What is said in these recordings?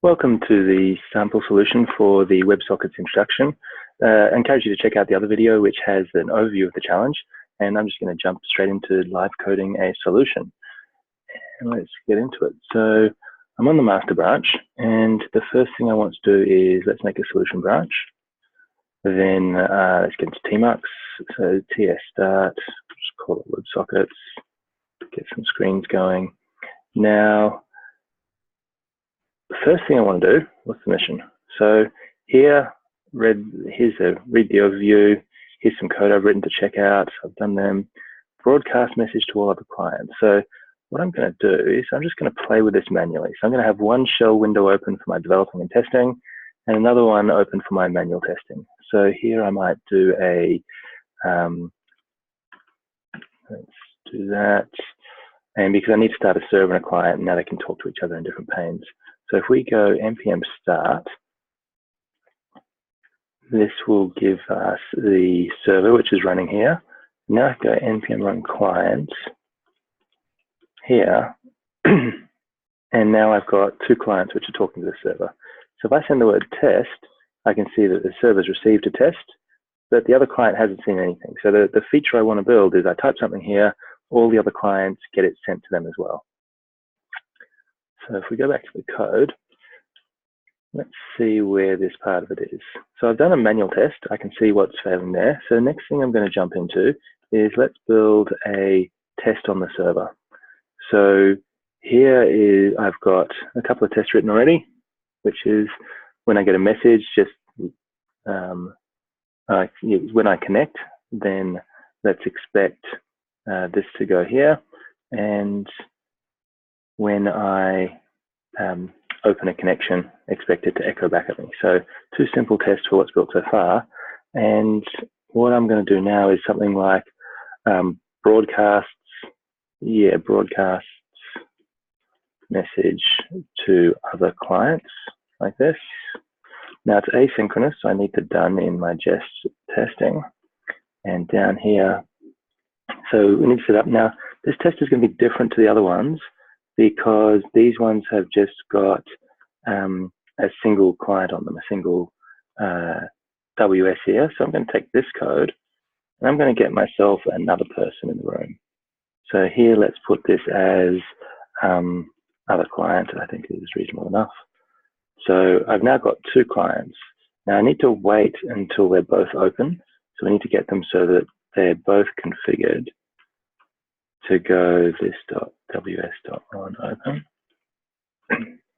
Welcome to the sample solution for the WebSockets introduction. I encourage you to check out the other video, which has an overview of the challenge, and I'm just going to jump straight into live coding a solution. And let's get into it. So I'm on the master branch, and the first thing I want to do is let's make a solution branch. Then let's get into tmarks. So ts start, just call it WebSockets, get some screens going. Now, the first thing I want to do, what's the mission? So here, read the overview. Here's some code I've written to check out. I've done them. Broadcast message to all other clients. So what I'm going to do is I'm just going to play with this manually. So I'm going to have one shell window open for my developing and testing, and another one open for my manual testing. So here I might do a, let's do that. And because I need to start a server and a client, now they can talk to each other in different panes. So if we go npm start, this will give us the server, which is running here. Now I go npm run client here, and now I've got two clients which are talking to the server. So if I send the word test, I can see that the server's received a test, but the other client hasn't seen anything. So the feature I want to build is I type something here, all the other clients get it sent to them as well. So if we go back to the code, let's see where this part of it is. So I've done a manual test. I can see what's failing there. So the next thing I'm going to jump into is let's build a test on the server. So here is, I've got a couple of tests written already, which is when I get a message, just when I connect, then let's expect this to go here. And when I open a connection, expect it to echo back at me. So two simple tests for what's built so far. And what I'm going to do now is something like broadcasts message to other clients like this. Now it's asynchronous, so I need to done in my jest testing. And down here, so we need to set up. Now this test is going to be different to the other ones, because these ones have just got a single client on them, a single WS here. So I'm going to take this code, and I'm going to get myself another person in the room. So here, let's put this as other client. I think it is reasonable enough. So I've now got two clients. Now I need to wait until they're both open. So we need to get them so that they're both configured to go this.ws.on open.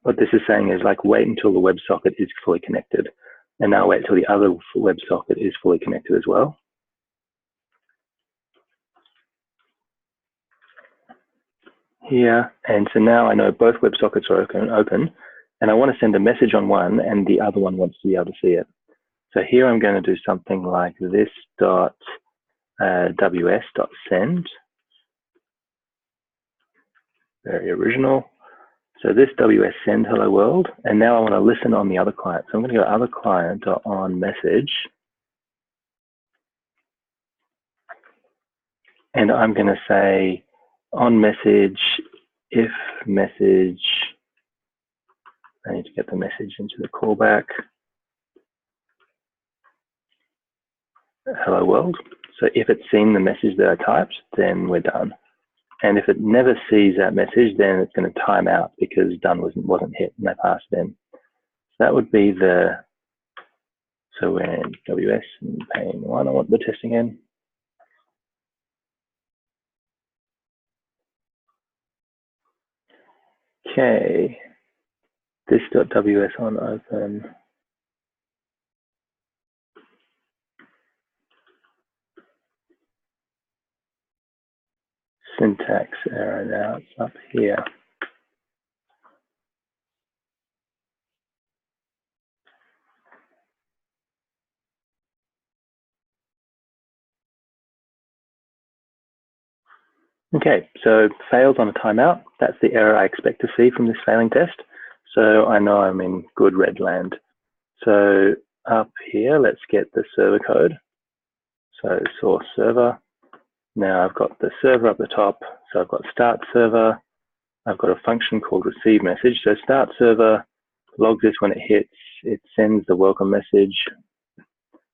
What this is saying is like wait until the WebSocket is fully connected, and now wait until the other WebSocket is fully connected as well. Here, and so now I know both WebSockets are open, and I want to send a message on one, and the other one wants to be able to see it. So here I'm going to do something like this.ws.send. Very original. So this WS send hello world, and now I want to listen on the other client. So I'm going to go other client on message, and I'm going to say on message, if message, I need to get the message into the callback, hello world. So if it's seen the message that I typed, then we're done. And if it never sees that message, then it's going to time out because done wasn't hit and they passed it in. So that would be the, so we're in WS and pane one. I want the testing in. Okay, this.ws on open. Syntax error now, it's up here. Okay, so failed on a timeout. That's the error I expect to see from this failing test. So I know I'm in good red land. So up here, let's get the server code. So source server. Now I've got the server up the top. So I've got start server. I've got a function called receive message. So start server logs this when it hits, it sends the welcome message.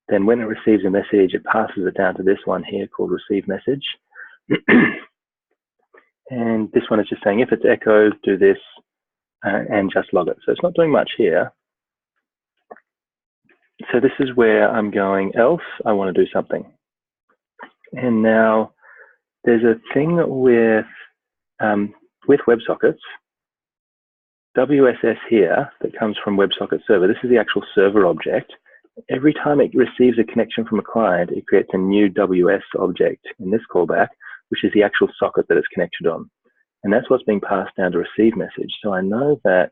Then when it receives a message, it passes it down to this one here called receive message. And this one is just saying if it's echoed, do this and just log it. So it's not doing much here. So this is where I'm going, else I want to do something. And now there's a thing with WebSockets, WSS here that comes from WebSocket server. This is the actual server object. Every time it receives a connection from a client, it creates a new WS object in this callback, which is the actual socket that it's connected on. And that's what's being passed down to receive message. So I know that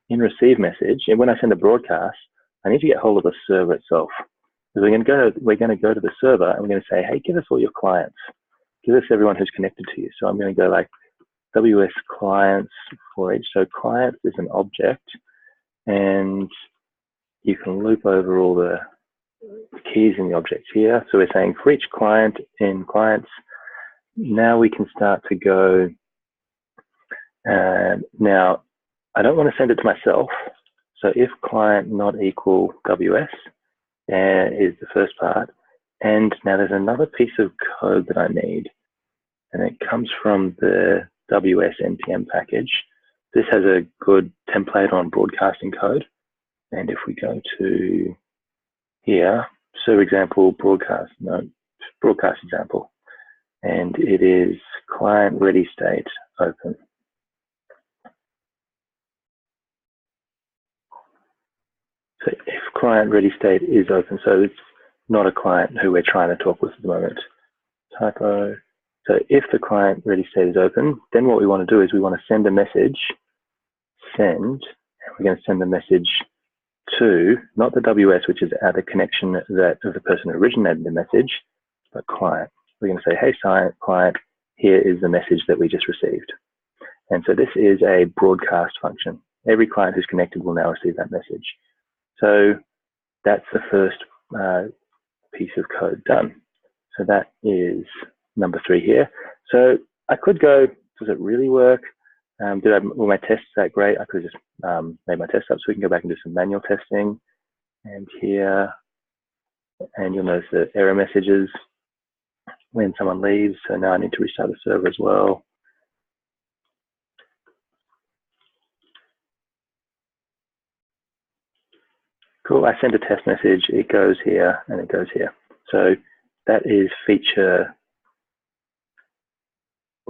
in receive message, and when I send a broadcast, I need to get hold of the server itself. So we're going to go to the server and we're going to say, hey, give us all your clients. Give us everyone who's connected to you. So I'm going to go like WS clients for each. So client is an object, and you can loop over all the keys in the object here. So we're saying for each client in clients, now we can start to go, now I don't want to send it to myself. So if client not equal WS is the first part. And now there's another piece of code that I need, and it comes from the WS NPM package. This has a good template on broadcasting code. And if we go to here, so example, broadcast example, and it is client ready state open. So if client ready state is open, so it's not a client who we're trying to talk with at the moment. Typo. So if the client ready state is open, then what we want to do is we want to send a message, send, and we're going to send the message to, not the WS, which is the connection that of the person who originated the message, but client. We're going to say, hey, client, here is the message that we just received. And so this is a broadcast function. Every client who's connected will now receive that message. So that's the first piece of code done. So that is number 3 here. So I could go, does it really work? Were my tests that great? I could have just made my tests up, so we can go back and do some manual testing. And here, and you'll notice the error messages when someone leaves. So now I need to restart the server as well. Cool, I send a test message, it goes here and it goes here. So that is feature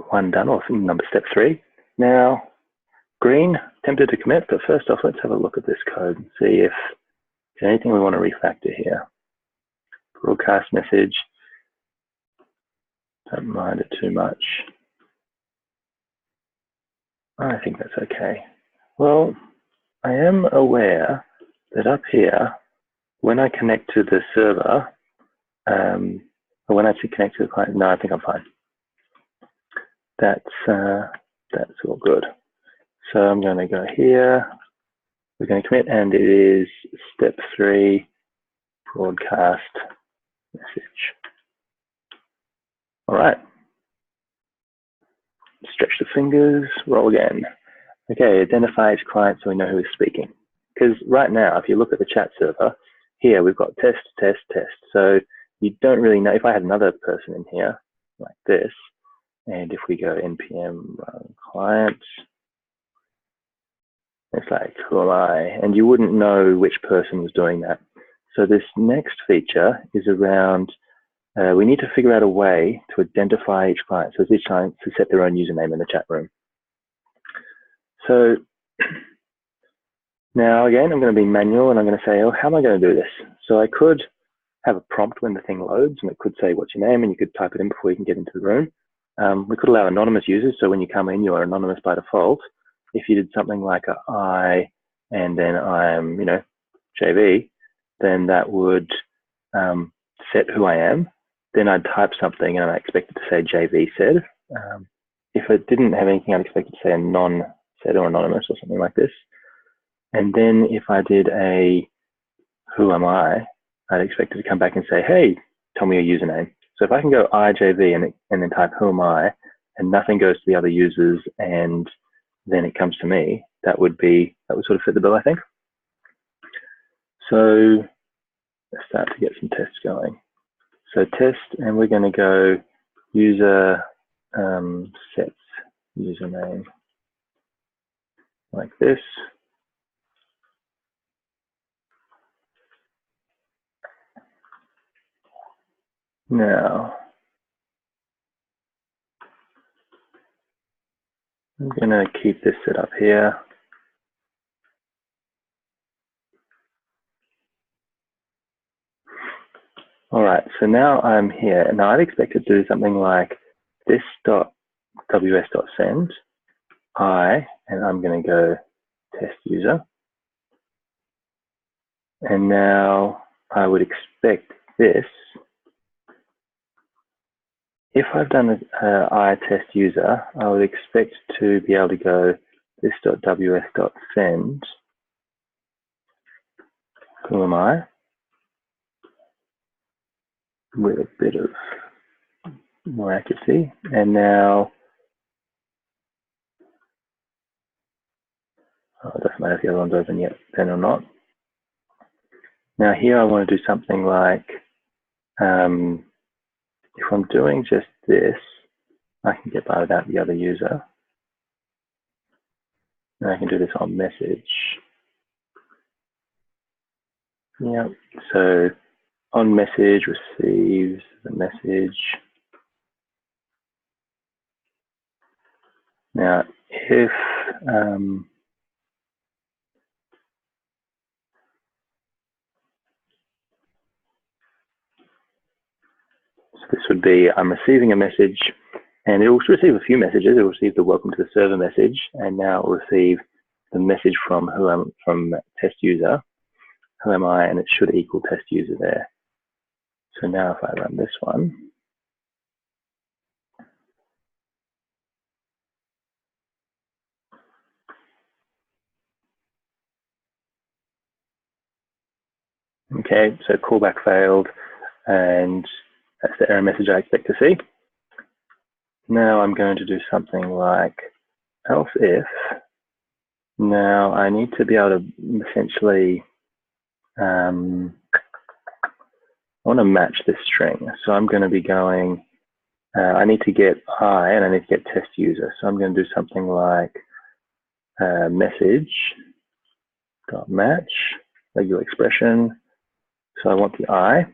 1 done, or step 3. Now, green, tempted to commit, but first off, let's have a look at this code and see if there's anything we want to refactor here. Broadcast message, don't mind it too much. I think that's okay. Well, I am aware that up here, when I connect to the server, or when I connect to the client, no, I think I'm fine. That's all good. So I'm going to go here. We're going to commit, and it is step 3, broadcast message. All right. Stretch the fingers, roll again. Okay, identify each client so we know who is speaking. Because right now, if you look at the chat server, here we've got test, test, test. So you don't really know. If I had another person in here like this, and if we go npm run client, it's like, who am I? And you wouldn't know which person was doing that. So this next feature is around, we need to figure out a way to identify each client. So each client to set their own username in the chat room. So now again, I'm going to be manual and I'm going to say, oh, how am I going to do this? So I could have a prompt when the thing loads, and it could say, what's your name? And you could type it in before you can get into the room. We could allow anonymous users. So when you come in, you are anonymous by default. If you did something like a I, and then I'm, JV, then that would set who I am. Then I'd type something and I expect it to say JV said. If it didn't have anything, I'd expect it to say a non-said or anonymous or something like this. And then if I did a who am I, I'd expect it to come back and say, hey, tell me your username. So if I can go IJV and then type who am I, and nothing goes to the other users, and then it comes to me, that would sort of fit the bill, I think. So let's start to get some tests going. So test, and we're going to go user sets username like this. Now, I'm going to keep this set up here. All right, so now I'm here, and I'd expect it to do something like this.ws.send and I'm going to go test user. And now I would expect this. If I've done I test user, I would expect to be able to go this.ws.send. Who am I? With a bit of more accuracy. And now, it doesn't matter if the other one's open yet, then or not. Now here I want to do something like, if I'm doing just this, I can get by without the other user. And I can do this on message. Yep, so on message receives the message. Now, if so this would be, I'm receiving a message, and it will receive a few messages. It will receive the welcome to the server message, and now it will receive the message from test user. Who am I? And it should equal test user there. So now if I run this one, okay, so callback failed, and that's the error message I expect to see. Now I'm going to do something like else if. Now I need to be able to essentially, I want to match this string. So I'm going to be going, I need to get I and I need to get test user. So I'm going to do something like message.match, regular expression. So I want the I,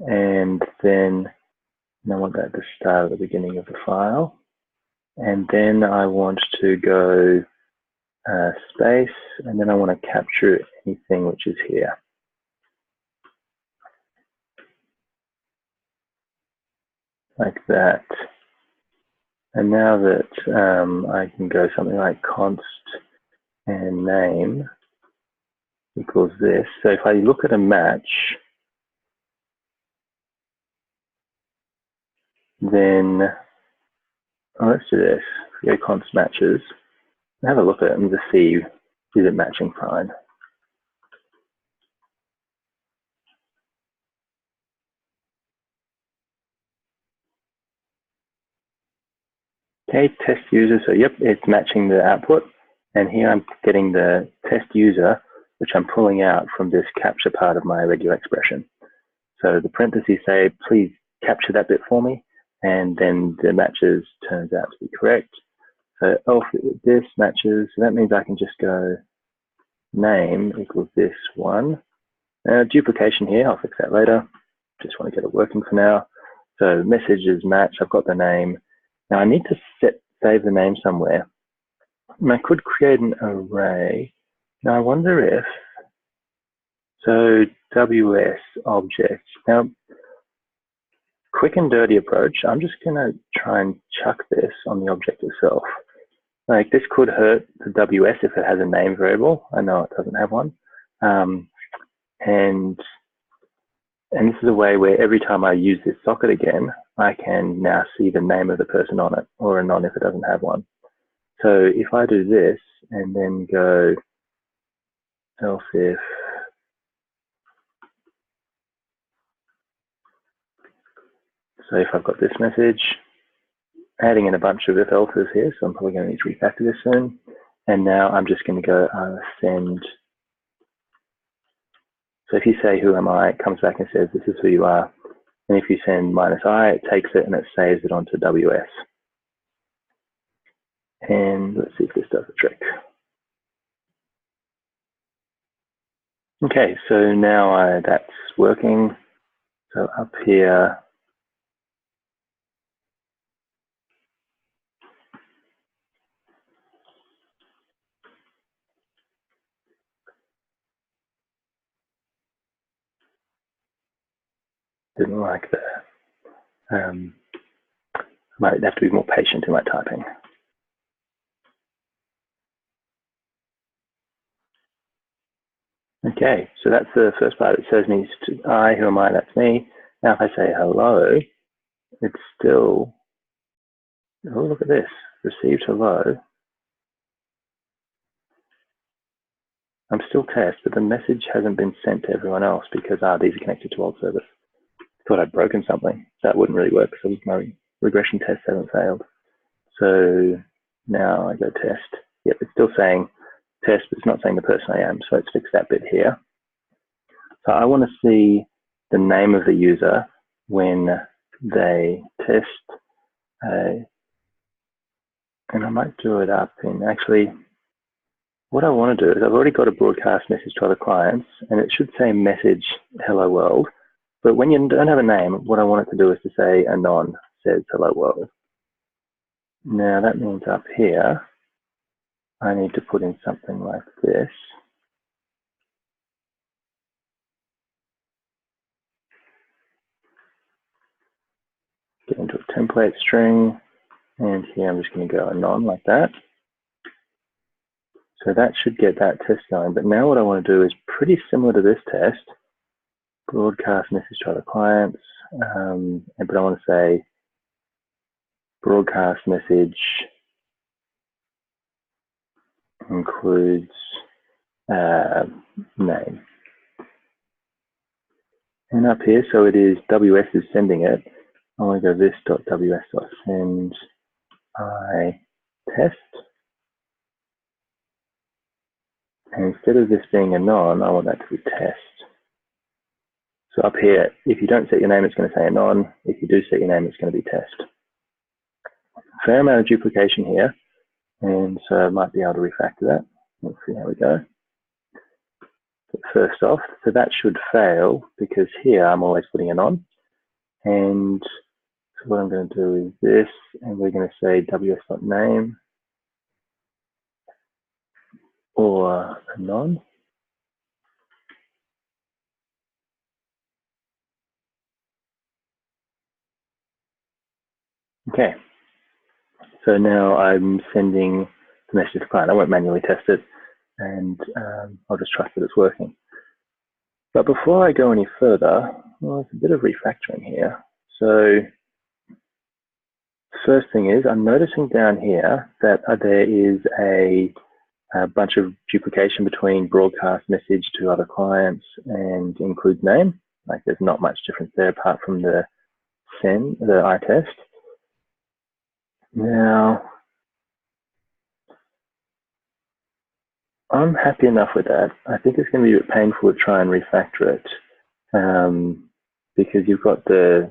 and then I want that to start at the beginning of the file. And then I want to go space, and then I want to capture anything which is here. Like that. And now that I can go something like const and name equals this. So if I look at a match, then let's do this. Go const matches. Have a look at it and just see, is it matching fine? Okay, test user. So yep, it's matching the output. And here I'm getting the test user, which I'm pulling out from this capture part of my regular expression. So the parentheses say, please capture that bit for me. And then the matches turns out to be correct. So this matches, so that means I can just go name equals this one. Duplication here, I'll fix that later. Just want to get it working for now. So messages match, I've got the name. Now I need to save the name somewhere. And I could create an array. Now I wonder if, so WS object. Now, quick and dirty approach, I'm just gonna try and chuck this on the object itself. Like this could hurt the WS if it has a name variable. I know it doesn't have one. And this is a way where every time I use this socket again, I can now see the name of the person on it, or a non if it doesn't have one. So if I do this and then go else if, so if I've got this message, adding in a bunch of if else's here, so I'm probably going to need to refactor this soon. And now I'm just going to go send. So if you say, who am I, it comes back and says, this is who you are. And if you send -I, it takes it and it saves it onto WS. And let's see if this does the trick. Okay, so now that's working. So up here, didn't like that. Might have to be more patient in my typing. Okay, so that's the first part. It says me, I, who am I, that's me. Now if I say hello, it's still, oh, look at this, received hello. I'm still test, but the message hasn't been sent to everyone else because these are connected to old service. Thought I'd broken something. That wouldn't really work, so my regression test hasn't failed. So now I go test. Yep, it's still saying test, but it's not saying the person I am, so let's fix that bit here. So I want to see the name of the user when they test, and I might do it up in, actually, what I want to do is I've already got a broadcast message to other clients, and it should say message hello world. But when you don't have a name, what I want it to do is to say anon says hello world. Now that means up here, I need to put in something like this. Get into a template string, and here I'm just going to go anon like that. So that should get that test going. But now what I want to do is pretty similar to this test, broadcast message to other clients, but I want to say broadcast message includes name. And up here, so it is WS is sending it. I want to go this.ws.send I test. And instead of this being anon, I want that to be test. So up here, if you don't set your name, it's going to say anon. If you do set your name, it's going to be test. Fair amount of duplication here, and so I might be able to refactor that. Let's see how we go. But first off, so that should fail because here I'm always putting anon. And so what I'm going to do is this, and we're going to say ws.name or anon. Okay, so now I'm sending the message to the client. I won't manually test it, and I'll just trust that it's working. But before I go any further, well, there's a bit of refactoring here. So first thing is, I'm noticing down here that there is a bunch of duplication between broadcast message to other clients and includes name. Like there's not much difference there apart from the send, the I test. Now, I'm happy enough with that. I think it's going to be a bit painful to try and refactor it because you've got there's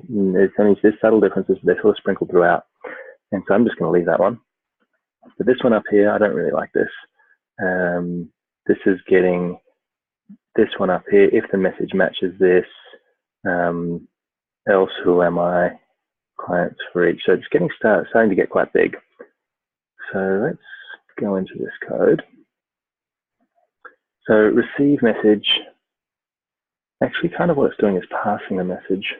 subtle differences, but they're sort of sprinkled throughout. And so I'm just going to leave that one. But this one up here, I don't really like this. This is getting this one up here. If the message matches this, else who am I? Clients for each. So it's getting starting to get quite big. So let's go into this code. So receive message. Actually, kind of what it's doing is passing a message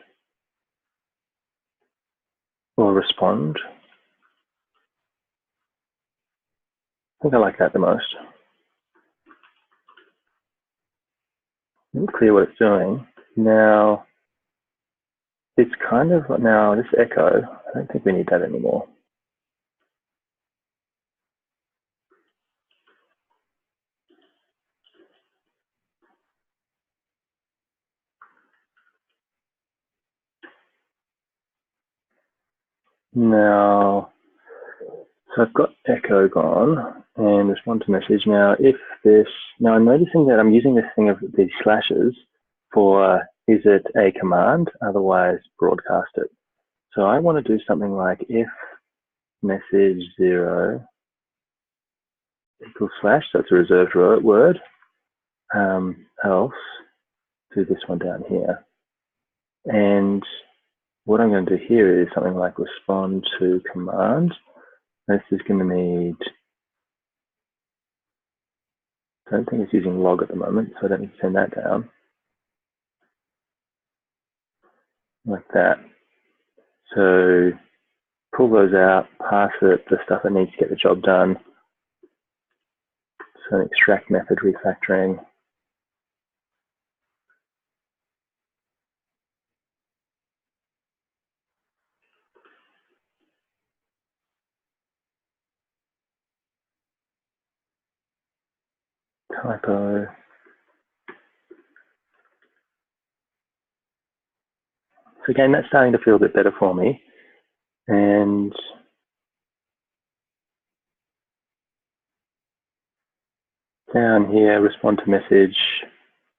or respond. I think I like that the most. It's clear what it's doing. Now, it's kind of, now this echo, I don't think we need that anymore. Now, so I've got echo gone and respond to message. Now, if this, now I'm noticing that I'm using this thing of these slashes for is it a command, otherwise broadcast it. So I want to do something like if message 0 equals slash, that's a reserved word, else do this one down here. And what I'm going to do here is something like respond to command. This is going to need, I don't think it's using log at the moment, so I don't need to send that down. Like that. So pull those out, pass it the stuff that needs to get the job done. So an extract method refactoring. Typo. So again, that's starting to feel a bit better for me. And down here, respond to message.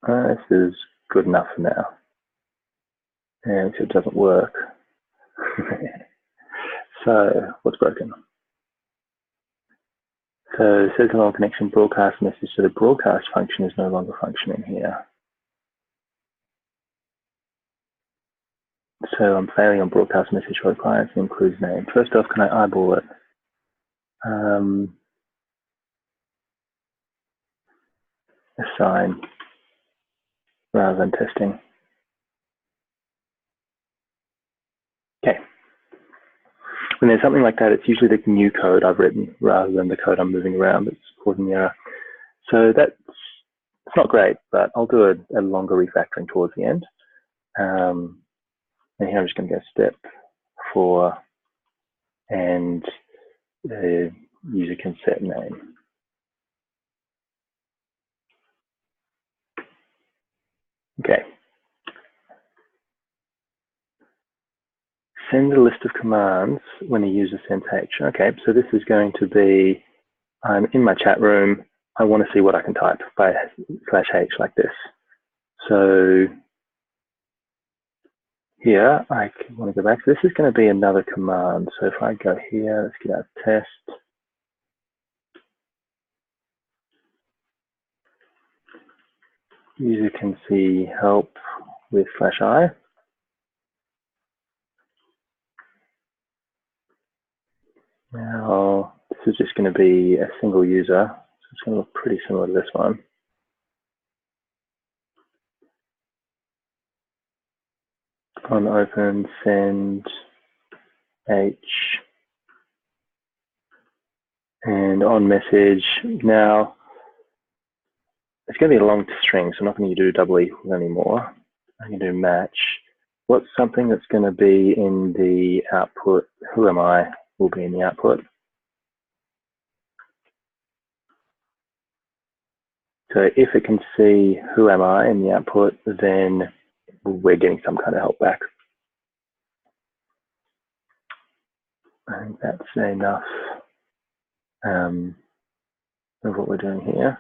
This is good enough for now. And it doesn't work. So what's broken? So it says along connection broadcast message. So the broadcast function is no longer functioning here. So I'm failing on broadcast message for the clients and includes name. First off, can I eyeball it? Assign rather than testing. Okay. When there's something like that, it's usually the new code I've written rather than the code I'm moving around that's causing the error. So that's it's not great, but I'll do a longer refactoring towards the end. And here I'm just going to go step 4 and the user can set name. Okay. Send a list of commands when a user sends H. Okay, so this is going to be, I'm in my chat room. I want to see what I can type by /H like this. So here, I want to go back. So this is going to be another command. So if I go here, let's get our test. User can see help with /I. Now, this is just going to be a single user. So it's going to look pretty similar to this one. On open, send H. And on message, now, it's going to be a long string, so I'm not going to do double equals anymore. I'm going to do match. What's something that's going to be in the output? Who am I will be in the output. So if it can see who am I in the output, then we're getting some kind of help back. I think that's enough of what we're doing here.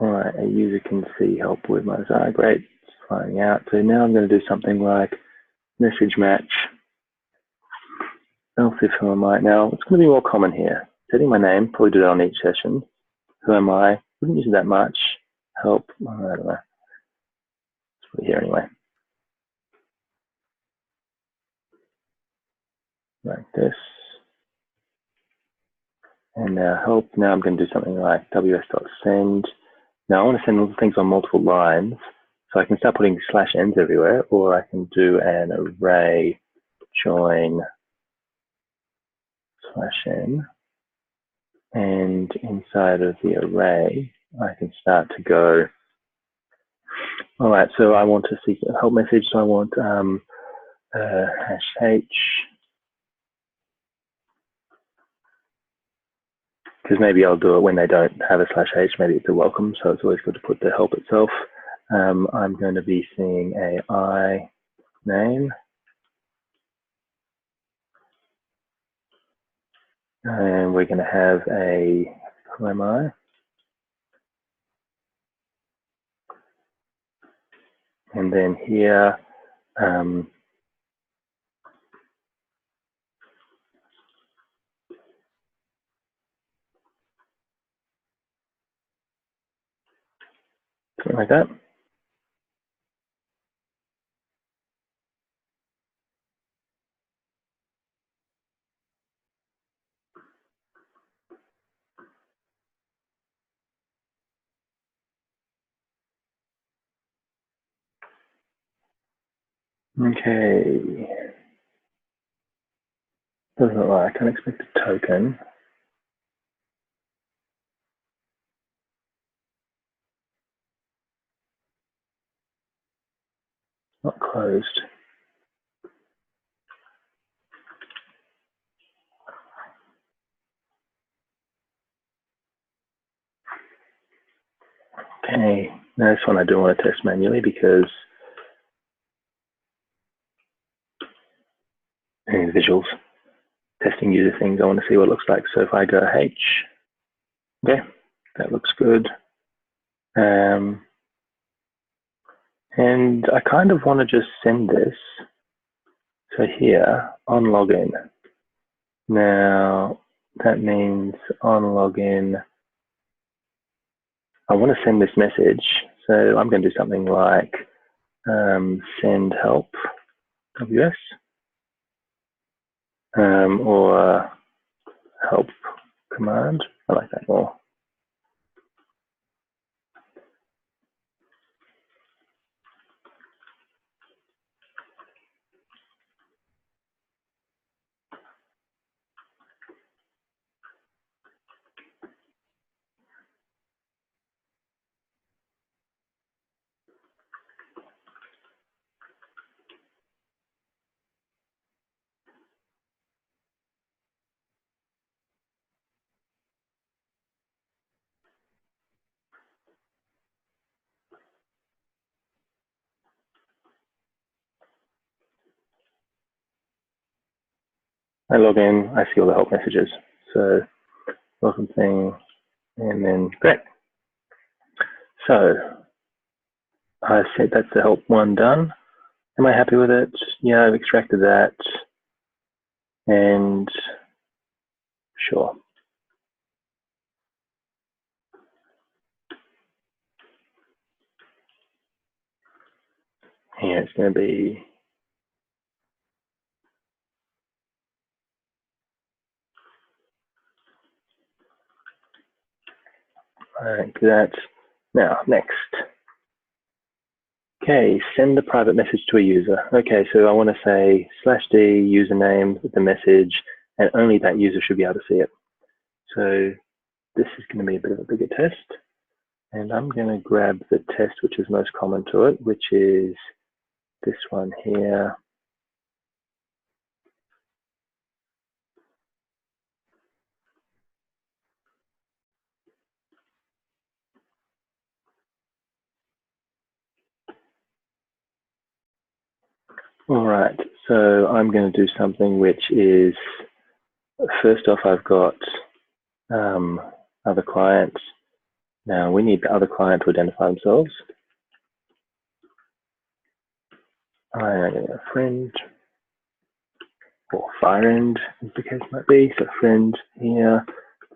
All right, a user can see help with my desire. Great, it's finding out. So now I'm going to do something like message match. Else if who am I? Now it's going to be more common here. Setting my name, probably do that on each session. Who am I? Wouldn't use it that much. Help, I don't know. Let's put it here anyway. Like this. And now help. Now I'm going to do something like ws.send. Now I want to send things on multiple lines. So I can start putting /ns everywhere, or I can do an array join /n. And inside of the array, I can start to go, all right, so I want to see a help message. So I want #h, because maybe I'll do it when they don't have a /h, maybe it's a welcome. So it's always good to put the help itself. I'm going to be seeing a I name. And we're going to have a, who am I? And then here, something like that. Okay. Doesn't look like unexpected token. Not closed. Okay, now this one I do want to test manually because in visuals, testing user things, I want to see what it looks like. So if I go H, okay, that looks good. And I kind of want to just send this. So here, on login. Now, that means on login, I want to send this message. So I'm going to do something like send help, WS, or help command. I like that more. I log in, I see all the help messages. So welcome thing, and then great. So I said that's the help one done. Am I happy with it? Yeah, I've extracted that. And sure. Here it's going to be like that. Now, next. Okay, send a private message to a user. Okay, so I want to say /d username with the message, and only that user should be able to see it. So this is going to be a bit of a bigger test. And I'm going to grab the test which is most common to it, which is this one here. All right, so I'm going to do something which is, first off, I've got other clients. Now we need the other client to identify themselves. I'm going to go friend, or friend, as the case might be. So friend here,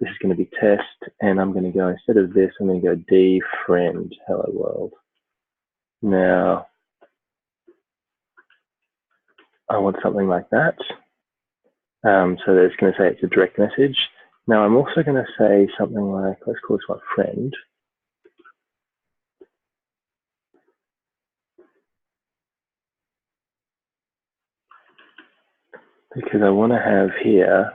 this is going to be test, and I'm going to go, instead of this, I'm going to go D friend, hello world. Now, I want something like that. So it's going to say it's a direct message. Now I'm also going to say something like, let's call this one friend. Because I want to have here,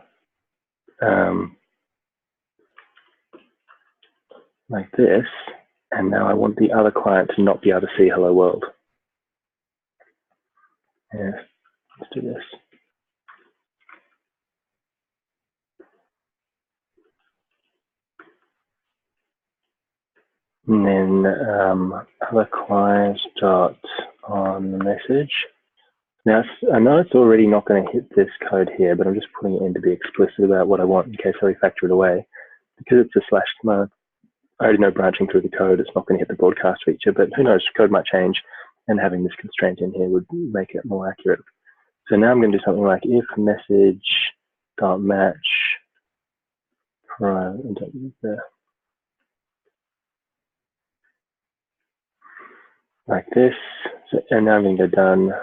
like this, and now I want the other client to not be able to see hello world. Yeah, let's do this. And then other client dot on the message. Now, I know it's already not going to hit this code here, but I'm just putting it in to be explicit about what I want in case I refactor it away. Because it's a slash command, I already know branching through the code, it's not going to hit the broadcast feature, but who knows, code might change. and having this constraint in here would make it more accurate. So now I'm going to do something like if message dot match like this. So, and now I'm going to go done.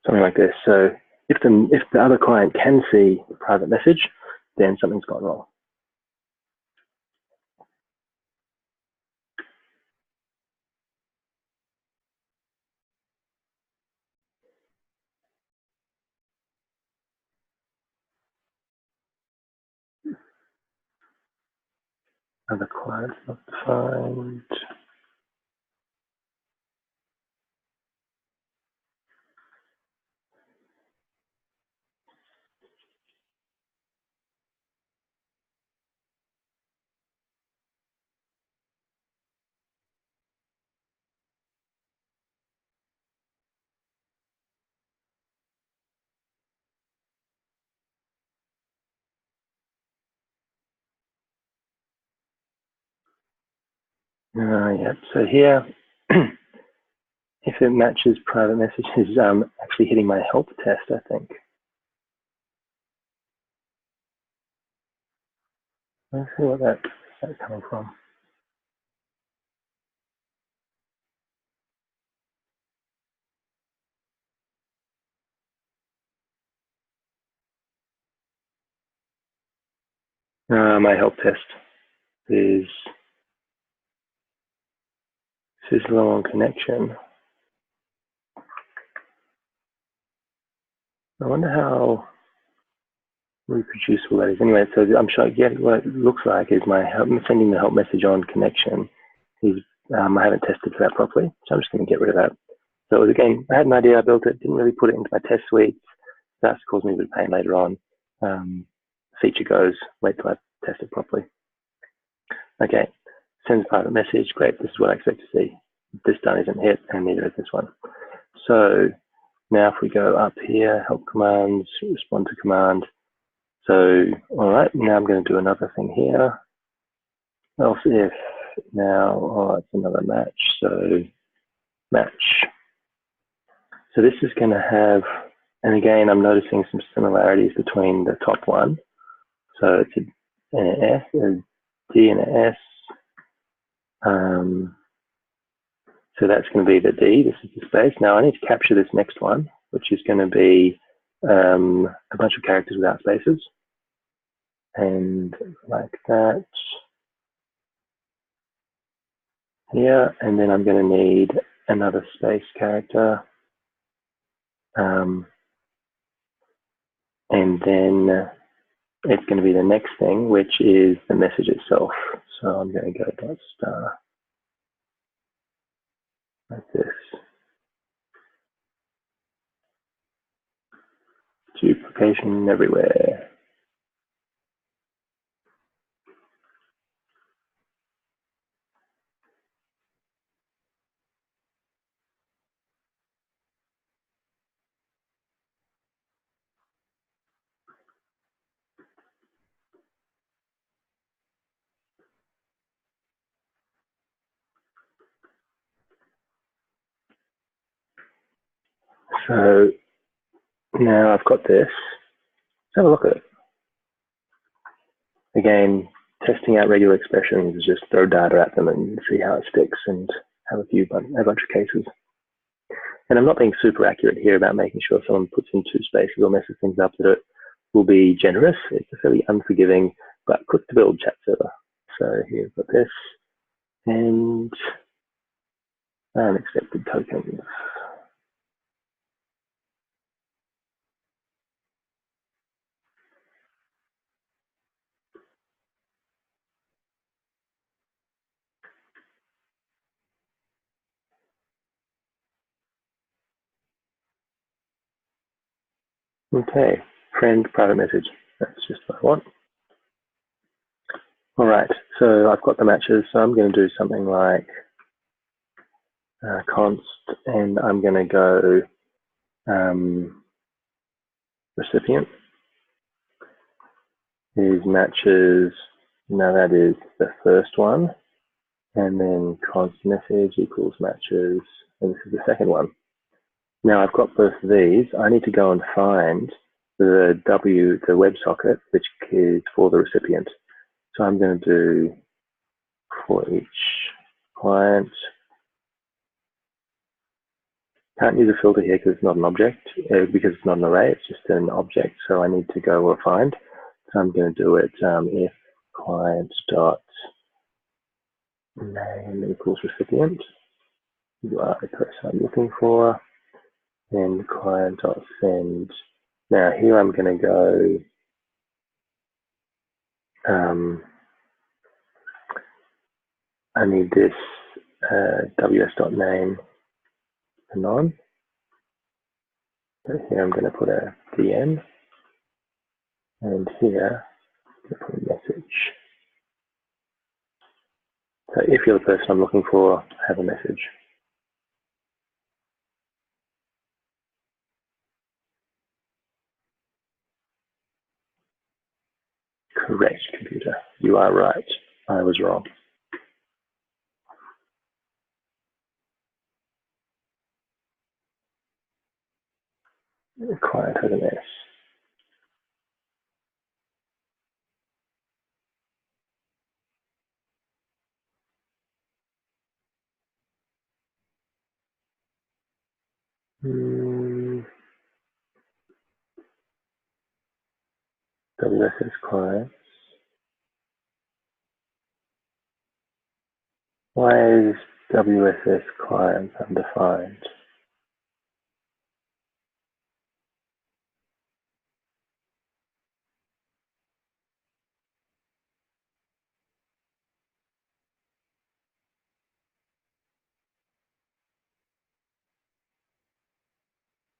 Something like this. So if the other client can see the private message, then something's gone wrong. Other clients not defined. Yeah. So here, if it matches private messages, actually hitting my help test, I think. Let's see what that's coming from. My help test is low on connection. I wonder how reproducible that is. Anyway, so I'm sure what it looks like is sending the help message on connection is I haven't tested for that properly, so I'm just going to get rid of that. So again, I had an idea, I built it, didn't really put it into my test suite. That's caused me a bit of pain later on. Feature goes, wait till I test it properly. Okay, sends a private message, great, this is what I expect to see. This done isn't hit, and neither is this one. So now if we go up here, help commands, respond to command. So, all right, now I'm going to do another thing here. Else if now, it's another match, so match. So this is going to have, and again, I'm noticing some similarities between the top one. So it's an S, a D and an S. So that's going to be the D, this is the space. Now I need to capture this next one, which is going to be a bunch of characters without spaces. And like that. Here, and then I'm going to need another space character. And then it's going to be the next thing, which is the message itself. So I'm going to go dot star like this. Duplication everywhere. So now I've got this. Let's have a look at it. Again, testing out regular expressions is just throw data at them and see how it sticks and have a bunch of cases. And I'm not being super accurate here about making sure if someone puts in two spaces or messes things up that it will be generous. It's a fairly unforgiving but quick to build chat server. So here we've got this and unexpected tokens. Okay, friend private message. That's just what I want. All right, So I've got the matches, so I'm going to do something like const, and I'm going to go recipient is matches. Now that is the first one, and then const message equals matches, and this is the second one. Now I've got both of these. I need to go and find the WebSocket, which is for the recipient. So I'm going to do for each client. Can't use a filter here because it's not an object, because it's not an array, it's just an object. So I need to go or find. So I'm going to do it if client dot name equals recipient. You are the person I'm looking for, and client dot send. Now here I'm going to go. I need this ws.name anon. So here I'm going to put a DM, and here I'm going to put a message. So if you're the person I'm looking for, have a message. Correct, computer. You are right. I was wrong. Client has an S. WSS clients. Why is WSS clients undefined?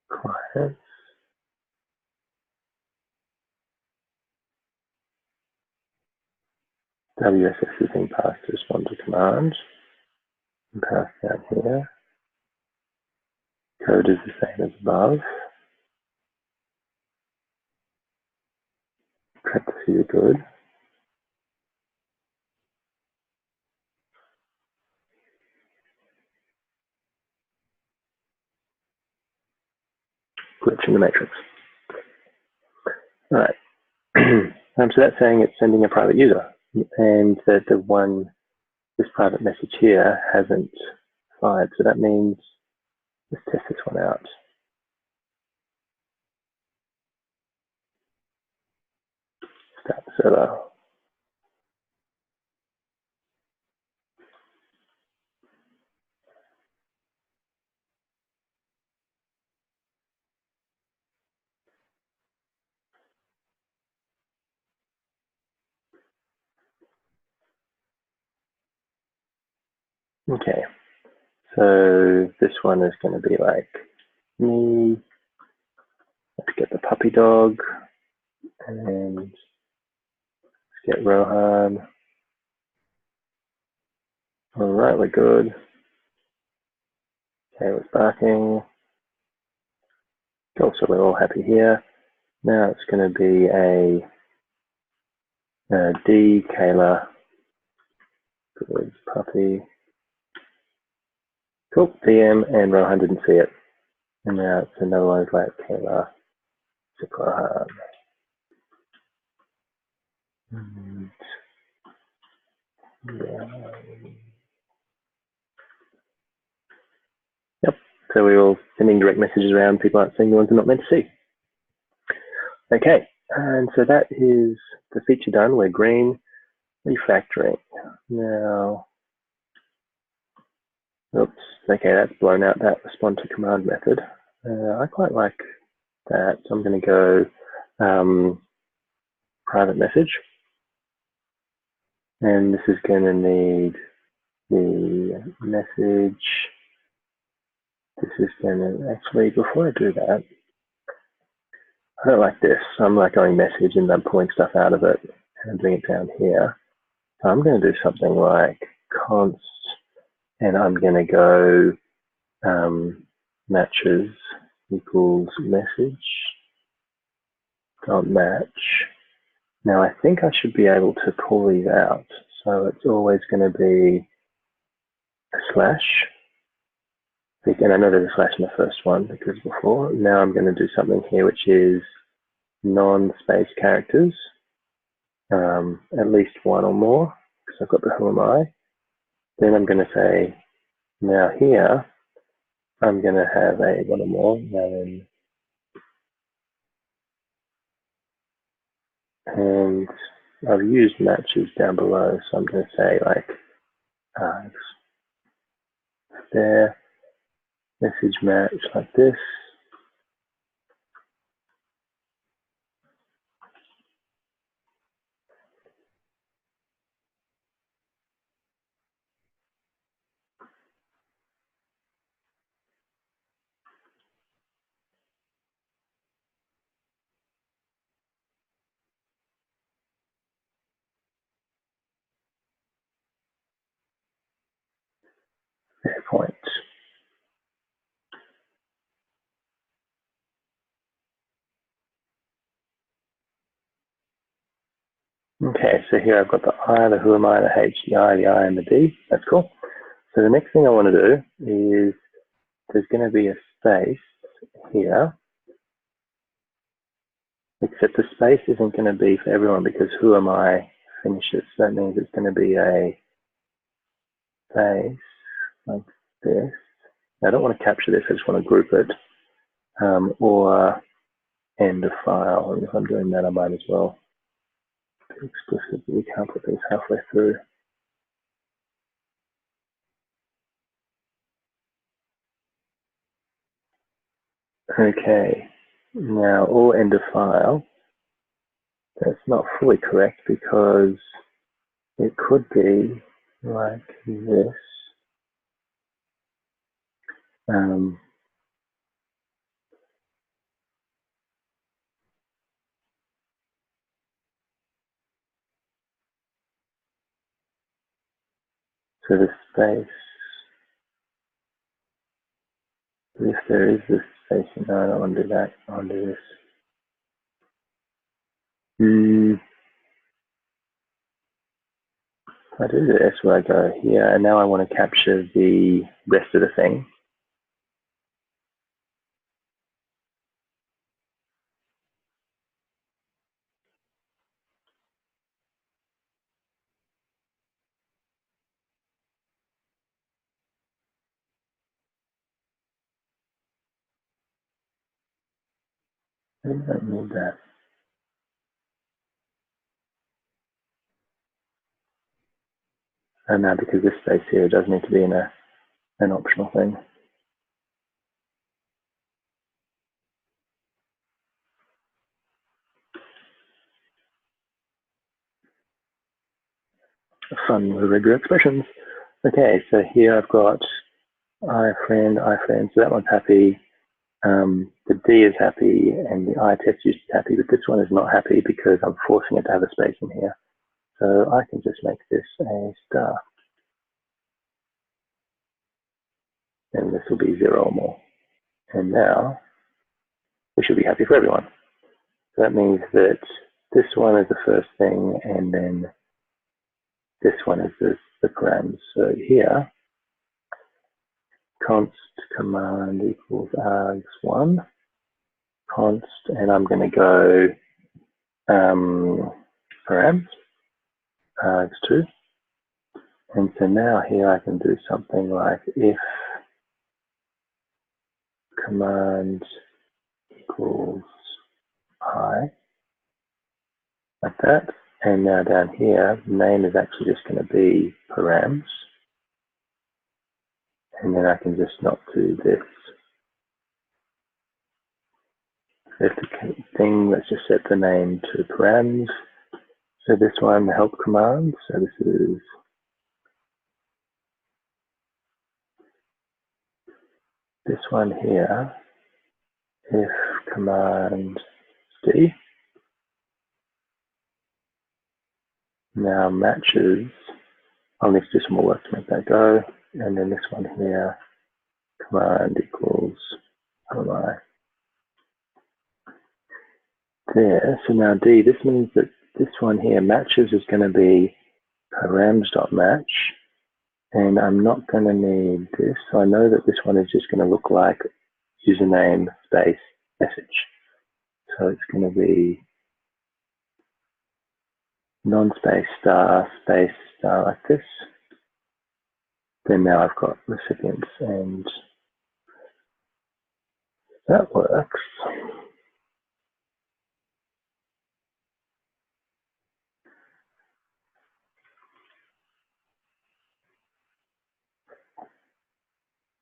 Clients. WSS is being passed to respond to commands. And passed down here. Code is the same as above. Parentheses are good. Glitch in the matrix. All right. So that's saying it's sending a private user, and that this private message here hasn't fired. So that means let's test this one out. Start the server. Okay. So this one is going to be like me. Let's get the puppy dog, and let's get Rohan. All right, we're good. Okay, it's barking. Cool, so we're all happy here. Now it's going to be a D, Kayla, good puppy. Cool, DM, and Rohan didn't see it. And now it's another one like Kayla, Rohan. And, yeah. Yep, so we're all sending direct messages around. People aren't seeing the ones they're not meant to see. Okay, and so that is the feature done. We're green, refactoring. Now, oops, okay, that's blown out that respond to command method. I quite like that, so I'm going to go private message. And this is going to need the message. This is going to actually, before I do that, I don't like this. I'm like going message and I'm pulling stuff out of it and doing it down here. So I'm going to do something like const, and I'm going to go matches equals message dot match. Now I think I should be able to pull these out. So it's always going to be a slash. And I know there's a slash in the first one because before. Now I'm going to do something here which is non-space characters, at least one or more, because I've got the who am I. Then I'm going to say, now here, I'm going to have a one or more. Now then, and I've used matches down below, so I'm going to say like there, message match like this. Fair point. Okay, so here I've got the I, the who am I, the H, the I, and the D. That's cool. So the next thing I want to do is there's going to be a space here, except the space isn't going to be for everyone because who am I finishes. So that means it's going to be a space like this. Now, I don't want to capture this, I just want to group it, or end of file. And if I'm doing that, I might as well be explicit. We can't put these halfway through. Okay, now all end of file, that's not fully correct because it could be like this. So the space, if there is this space, no, I don't want to do that, I want to do this. I do this where I go here, and now I want to capture the rest of the thing. I don't need that. And now because this space here does need to be in an optional thing. Fun with regular expressions. Okay, so here I've got I friend, so that one's happy. The D is happy and the I test use is happy, but this one is not happy because I'm forcing it to have a space in here. So I can just make this a star. And this will be 0 or more. And now we should be happy for everyone. So that means that this one is the first thing, and then this one is the params. So here, const command equals args1, const, and I'm going to go params, args2. And so now here I can do something like if command equals I, like that. And now down here, name is actually just going to be params. And then I can just not do this. If the thing, let's just set the name to params. So this one, the help command. So this is this one here. If command D. now matches. I'll need to do some more work to make that go. And then this one here, command equals, how am I? There, so now D, this means that this one here, matches, is going to be params.match. And I'm not going to need this. So I know that this one is just going to look like username space message. So it's going to be non-space star space star like this. Then now I've got recipients, and that works.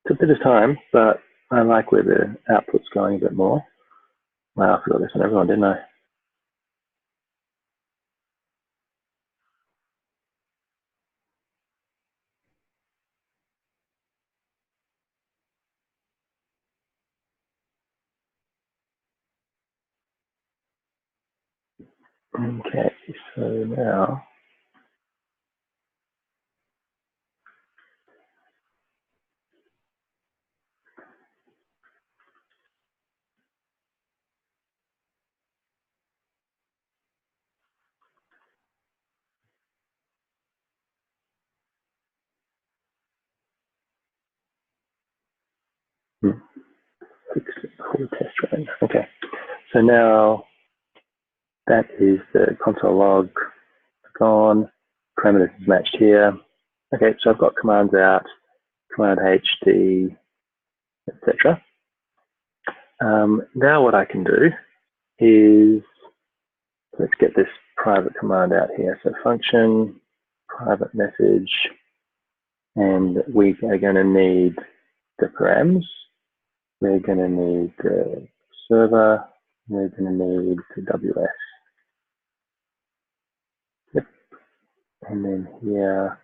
It's a bit of time, but I like where the output's going a bit more. Wow, I forgot this on everyone, didn't I? Okay, so now fix it for the test run. Okay, so now that is the console log gone. Parameters is matched here. Okay, so I've got commands out, command HD, etc. Now what I can do is, let's get this private command out here. So function, private message, and we are going to need the params. We're going to need the server. We're going to need the WS. Yep. And then here,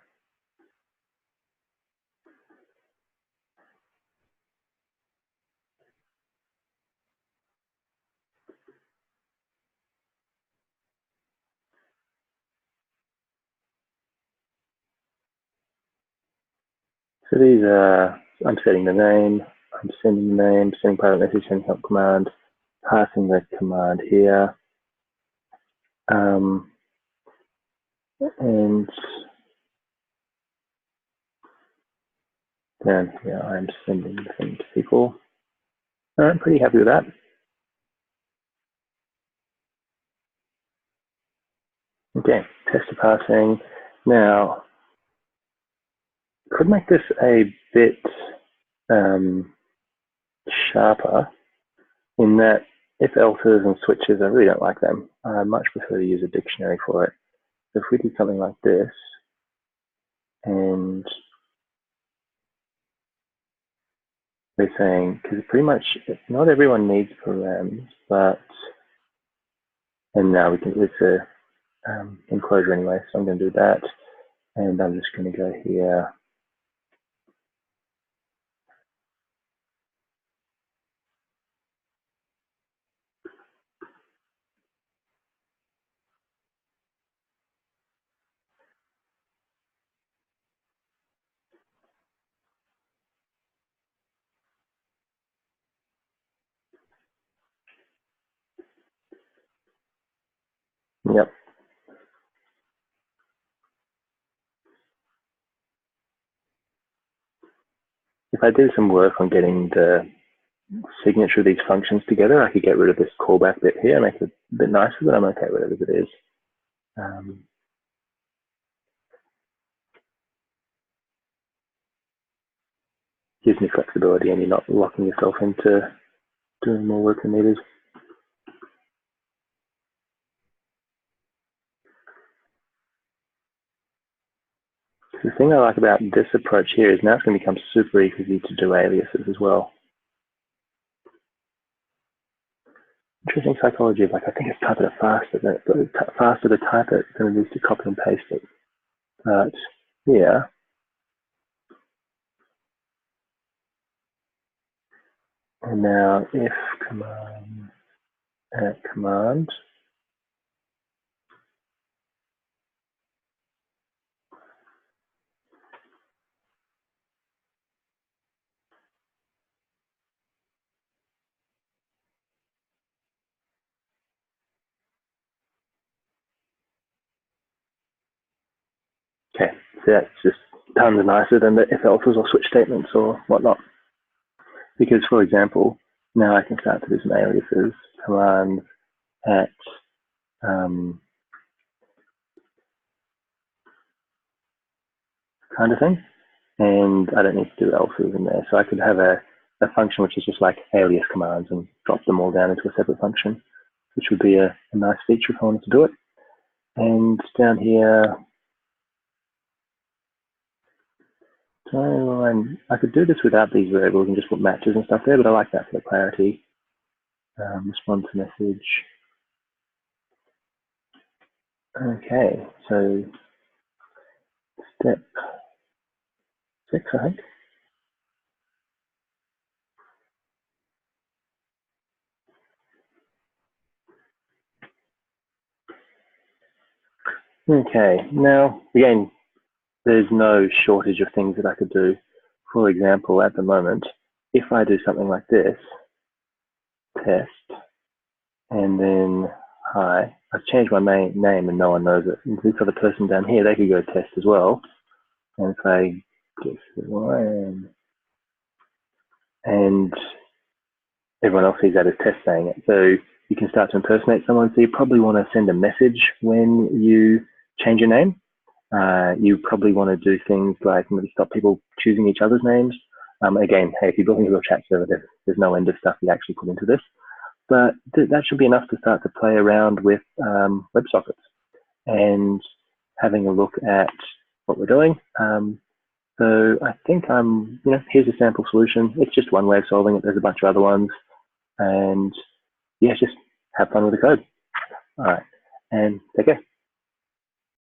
so these are, I'm setting the name, I'm sending the name, sending private message, sending help command, passing the command here. And down here, I'm sending them to people. I'm pretty happy with that. Okay, test of passing. Now, could make this a bit sharper in that if else's and switches, I really don't like them. I much prefer to use a dictionary for it. So if we do something like this, and we're saying, because pretty much not everyone needs params, but, and now we can, it's a enclosure anyway, so I'm going to do that. And I'm just going to go here. Yep. If I do some work on getting the signature of these functions together, I could get rid of this callback bit here, make it a bit nicer, but I'm okay with it as it is. Gives me flexibility and you're not locking yourself into doing more work than needed. The thing I like about this approach here is now it's going to become super easy to do aliases as well. Interesting psychology of, like, I think it's type it faster, the faster to type it than it is to copy and paste it. But here, and now if command at command, that's just tons nicer than the if else's or switch statements or whatnot. Because, for example, now I can start to do some aliases, commands at kind of thing, and I don't need to do else's in there. So I could have a function which is just like alias commands and drop them all down into a separate function, which would be a nice feature if I wanted to do it. And down here, so I could do this without these variables and just put matches and stuff there, but I like that for the clarity. Respond to message. Okay, so step 6, I think. Okay, now again, there's no shortage of things that I could do. For example, at the moment, if I do something like this, test, and then hi, I've changed my main name and no one knows it. And this other person down here, they could go test as well. And if I guess who I am, and everyone else sees that as test saying it. So you can start to impersonate someone. So you probably want to send a message when you change your name. You probably want to do things like maybe stop people choosing each other's names. Again, hey, if you're building a real chat server, there's no end of stuff you actually put into this. But that should be enough to start to play around with WebSockets and having a look at what we're doing. So I think here's a sample solution. It's just one way of solving it. There's a bunch of other ones. And yeah, just have fun with the code. All right, and take care.